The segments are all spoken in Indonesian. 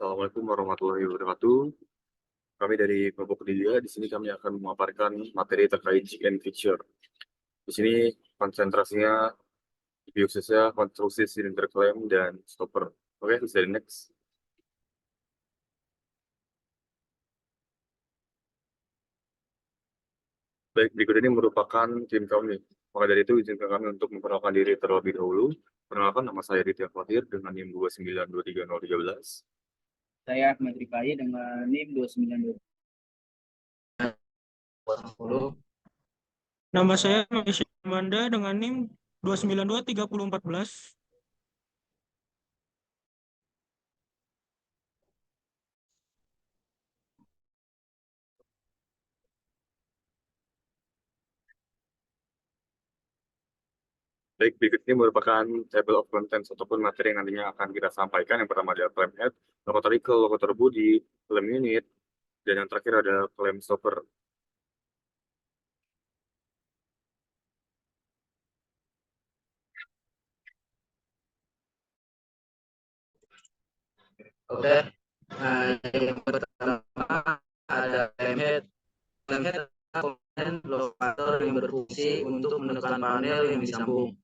Assalamualaikum warahmatullahi wabarakatuh. Kami dari kelompok ketiga, di sini kami akan memaparkan materi terkait chick and feature. Di sini konsentrasinya khususnya konstruksi silinder klem dan stopper. Oke, bisa di next. Baik, berikut ini merupakan tim kami. Maka dari itu, izinkan kami untuk memperkenalkan diri terlebih dahulu. Perkenalkan, nama saya Ritya Fatir dengan NIM 2923013. Saya Ahmad Rifai dengan NIM 2920. Nama saya Magisha Amanda dengan NIM 2923014. Baik, berikut ini merupakan table of contents ataupun materi yang nantinya akan kita sampaikan. Yang pertama adalah claim head, locator equal, locator body, claim unit, dan yang terakhir ada claim stopper. Oke. Yang pertama ada claim head. Claim head adalah komponen lokator yang berfungsi untuk menekan panel yang disambung.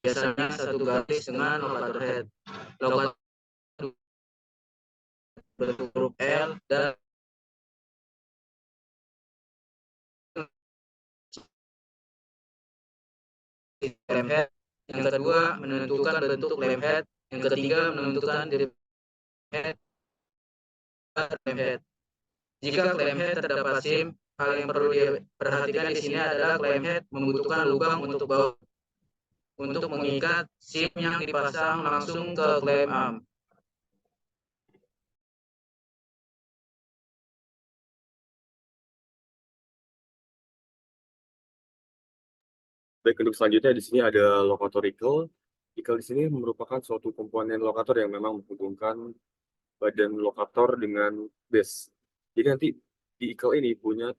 Biasanya satu garis dengan lokator head. Lokator bentuk huruf L dan claim head. Yang kedua menentukan bentuk claim head. Yang ketiga menentukan diri head. Jika claim head terdapat SIM, hal yang perlu diperhatikan di sini adalah claim head membutuhkan lubang untuk baut untuk mengikat SIM yang dipasang langsung ke claim arm. Baik, untuk selanjutnya di sini ada locator equal. Equal di sini merupakan suatu komponen lokator yang memang menghubungkan badan lokator dengan base. Jadi nanti di equal ini punya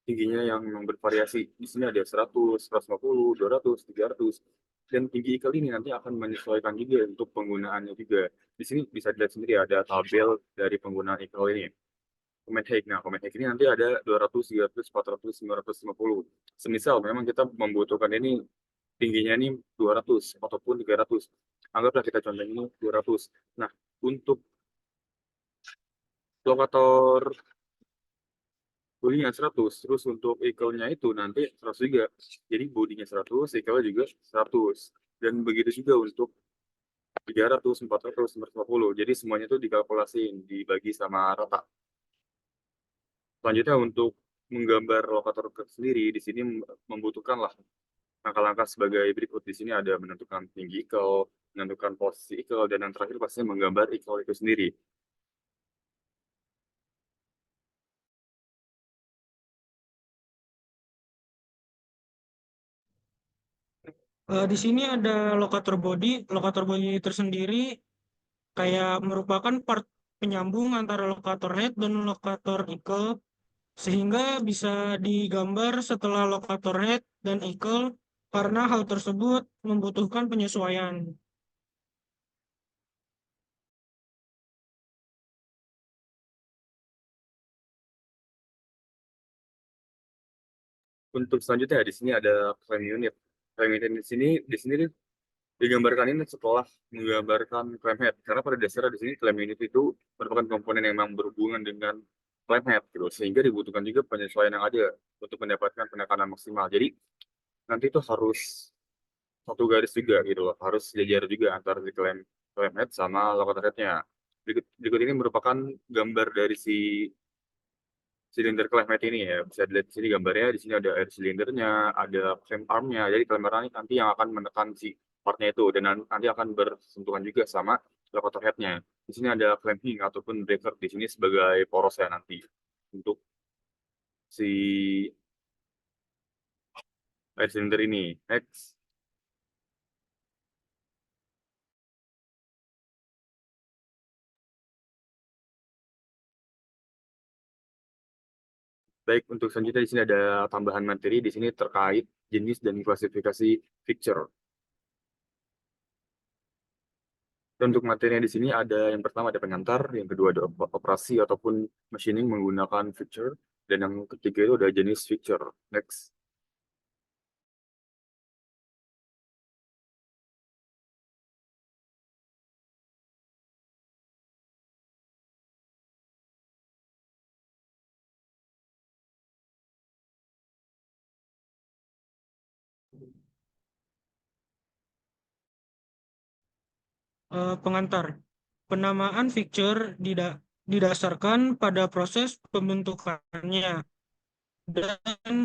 tingginya yang memang bervariasi. Di sini ada 100, 150, 200, 300. Dan tinggi equal ini nanti akan menyesuaikan juga untuk penggunaannya juga. Di sini bisa dilihat sendiri ada tabel dari penggunaan equal ini. Comment height. Nah, comment height ini nanti ada 200, 300, 400, 550. Semisal memang kita membutuhkan ini tingginya ini 200 ataupun 300. Anggaplah kita contoh ini 200. Nah, untuk lokator bodinya 100, terus untuk equal-nya itu nanti 100 juga. Jadi bodinya 100, equal juga 100. Dan begitu juga untuk 300, 400, 450. Jadi semuanya itu dikalkulasiin, dibagi sama rata. Selanjutnya untuk menggambar lokator sendiri, di sini membutuhkan lah langkah-langkah sebagai berikut. Di sini ada menentukan tinggi equal, menentukan posisi equal, dan yang terakhir pastinya menggambar equal itu sendiri. Di sini ada lokator body. Lokator body tersendiri kayak merupakan part penyambung antara lokator head dan lokator equal, sehingga bisa digambar setelah lokator head dan equal karena hal tersebut membutuhkan penyesuaian. Untuk selanjutnya di sini ada claim unit. Claim unit di sini digambarkan ini setelah menggambarkan claim head. Karena pada dasarnya di sini claim unit itu merupakan komponen yang memang berhubungan dengan claim head gitu. Sehingga dibutuhkan juga penyesuaian yang ada untuk mendapatkan penekanan maksimal. Jadi nanti itu harus satu garis juga gitu loh. Harus sejajar juga antara si claim head sama locator head-nya. Berikut ini merupakan gambar dari si silinder claim head ini ya. Bisa dilihat di sini gambarnya, di sini ada air silindernya, ada claim arm-nya. Jadi claim arm nanti yang akan menekan si partnya itu dan nanti akan bersentuhan juga sama locator head-nya. Di sini ada clamping ataupun breaker di sini sebagai porosnya nanti untuk si air silinder ini. Next. Baik, untuk selanjutnya di sini ada tambahan materi di sini terkait jenis dan klasifikasi fixture. Dan untuk materinya di sini ada yang pertama ada pengantar, yang kedua ada operasi ataupun machining menggunakan feature, dan yang ketiga itu ada jenis feature. Next. Pengantar. Penamaan feature didasarkan pada proses pembentukannya dan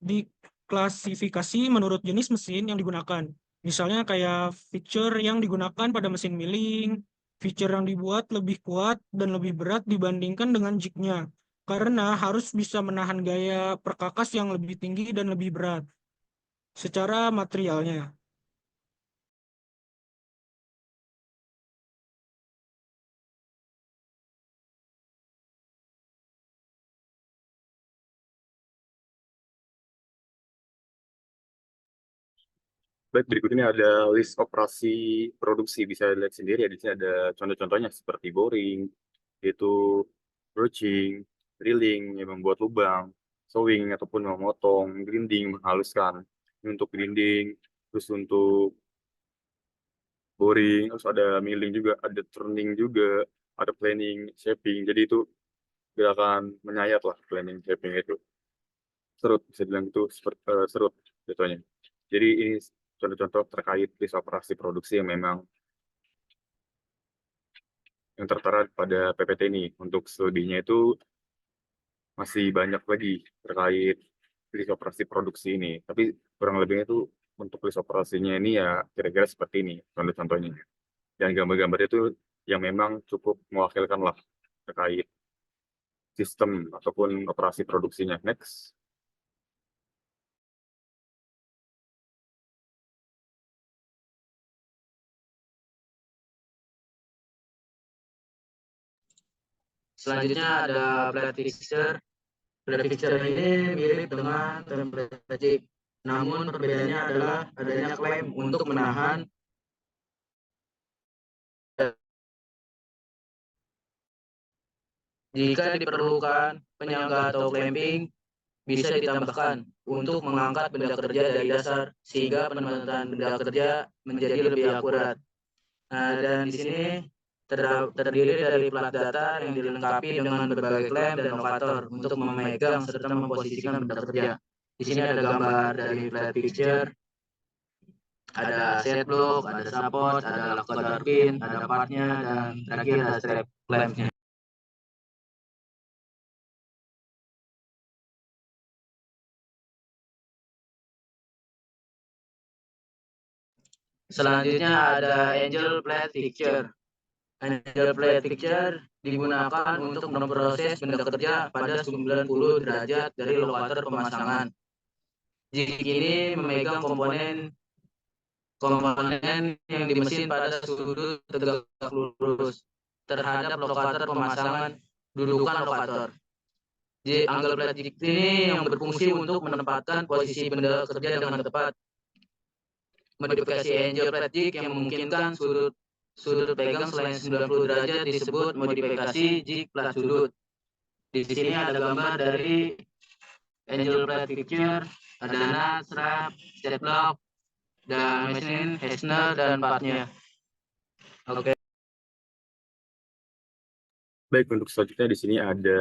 diklasifikasi menurut jenis mesin yang digunakan. Misalnya kayak feature yang digunakan pada mesin milling, feature yang dibuat lebih kuat dan lebih berat dibandingkan dengan jignya, karena harus bisa menahan gaya perkakas yang lebih tinggi dan lebih berat secara materialnya. Baik, berikut ini ada list operasi produksi. Bisa dilihat sendiri ya, di sini ada contoh-contohnya seperti boring, itu broaching, drilling yang membuat lubang, sewing ataupun memotong, grinding menghaluskan. Ini untuk grinding, terus untuk boring, terus ada milling juga, ada turning juga, ada planning, shaping. Jadi itu gerakan menyayat lah, planning, shaping itu. Serut, bisa bilang itu serut jatuhnya. Jadi ini contoh-contoh terkait list operasi produksi yang memang yang tertera pada PPT ini. Untuk selebihnya itu masih banyak lagi terkait list operasi produksi ini. Tapi kurang lebihnya itu untuk list operasinya ini ya kira-kira seperti ini contoh-contohnya. Dan gambar-gambar itu yang memang cukup mewakilkan lah terkait sistem ataupun operasi produksinya. Next. Selanjutnya ada plate fixture. Plate fixture ini mirip dengan template jig, namun perbedaannya adalah adanya klem untuk menahan jika diperlukan penyangga atau clamping bisa ditambahkan untuk mengangkat benda kerja dari dasar sehingga penempatan benda kerja menjadi lebih akurat. Nah, dan di sini terdiri dari plat datar yang dilengkapi dengan berbagai klem dan lokator untuk memegang serta memposisikan benda kerja. Di sini ada gambar dari plate fixture, ada set block, ada support, ada locator pin, ada partnya, dan terakhir ada strap clampnya. Selanjutnya ada angel plate fixture. Angel plate fixture digunakan untuk memproses benda kerja pada 90 derajat dari lokator pemasangan. Jig ini memegang komponen yang di mesin pada sudut tegak lurus terhadap lokator pemasangan dudukan lokator. Jadi angle plate jig ini yang berfungsi untuk menempatkan posisi benda kerja dengan tepat. Modifikasi angel plate jig yang memungkinkan sudut pegang selain 90 derajat disebut modifikasi jig plat sudut. Di sini ada gambar dari angel plate fixture, ada nut, strap, stud block, dan mesin, fastener, dan partnya. Oke. Baik, untuk selanjutnya di sini ada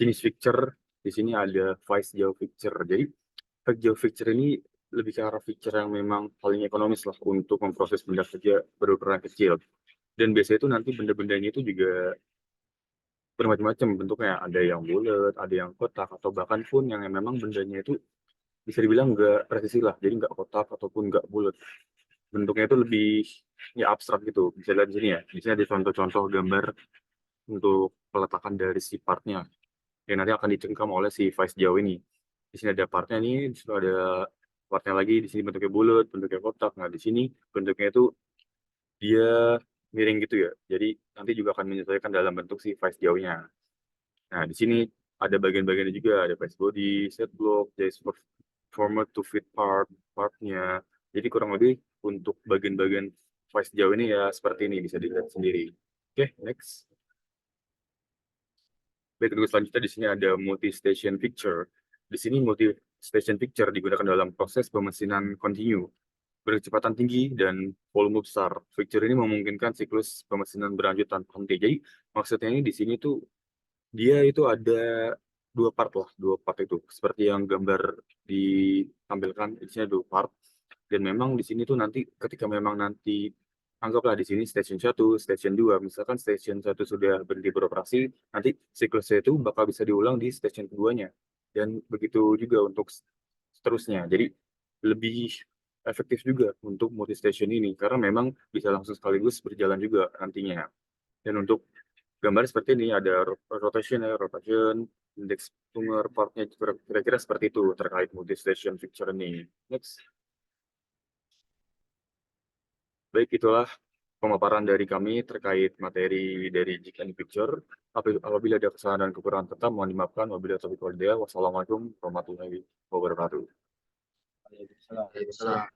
jenis fixture. Di sini ada vice jaw fixture. Jadi vice jaw fixture ini lebih ke arah fixture yang memang paling ekonomis lah untuk memproses benda kerja berukuran kecil. Dan biasanya itu nanti benda-bendanya itu juga bermacam-macam bentuknya. Ada yang bulat, ada yang kotak, atau bahkan pun yang memang bendanya itu bisa dibilang nggak presisi lah. Jadi nggak kotak ataupun nggak bulat. Bentuknya itu lebih ya abstrak gitu. Bisa lihat di sini ya. Di sini ada contoh-contoh gambar untuk peletakan dari si partnya yang nanti akan dicengkam oleh si vice jaw ini. Di sini ada partnya nih, di sini ada partnya lagi, di sini bentuknya bulat, bentuknya kotak. Nah, di sini bentuknya itu dia miring gitu ya. Jadi nanti juga akan menyesuaikan dalam bentuk si vice jaw-nya. Nah, di sini ada bagian-bagiannya juga, ada vice body, set block, joist former to fit partnya. Jadi kurang lebih untuk bagian-bagian sejauh ini ya seperti ini, bisa dilihat sendiri. Oke, next. Baik, untuk selanjutnya di sini ada multi-station picture. Di sini multi-station picture digunakan dalam proses pemesinan kontinu berkecepatan tinggi dan volume besar. Picture ini memungkinkan siklus pemesinan berlanjut tanpa henti. Jadi maksudnya ini di sini tuh dia itu ada dua part itu. Seperti yang gambar ditampilkan, di sini ada dua part. Dan memang di sini tuh nanti ketika memang nanti anggaplah di sini station 1, station 2, misalkan station 1 sudah berhenti beroperasi, nanti siklusnya itu bakal bisa diulang di station keduanya. Dan begitu juga untuk seterusnya. Jadi lebih efektif juga untuk multi station ini karena memang bisa langsung sekaligus berjalan juga nantinya. Dan untuk gambar seperti ini ada rotation, indeks tuner partnya kira-kira seperti itu terkait multi station picture ini. Next. Baik, itulah pemaparan dari kami terkait materi dari Jig and Picture. Apabila ada kesalahan dan kekurangan tetap mohon dimaafkan. Wabillahi taufiq wal hidayah. Wassalamualaikum warahmatullahi wabarakatuh. Waalaikumsalam.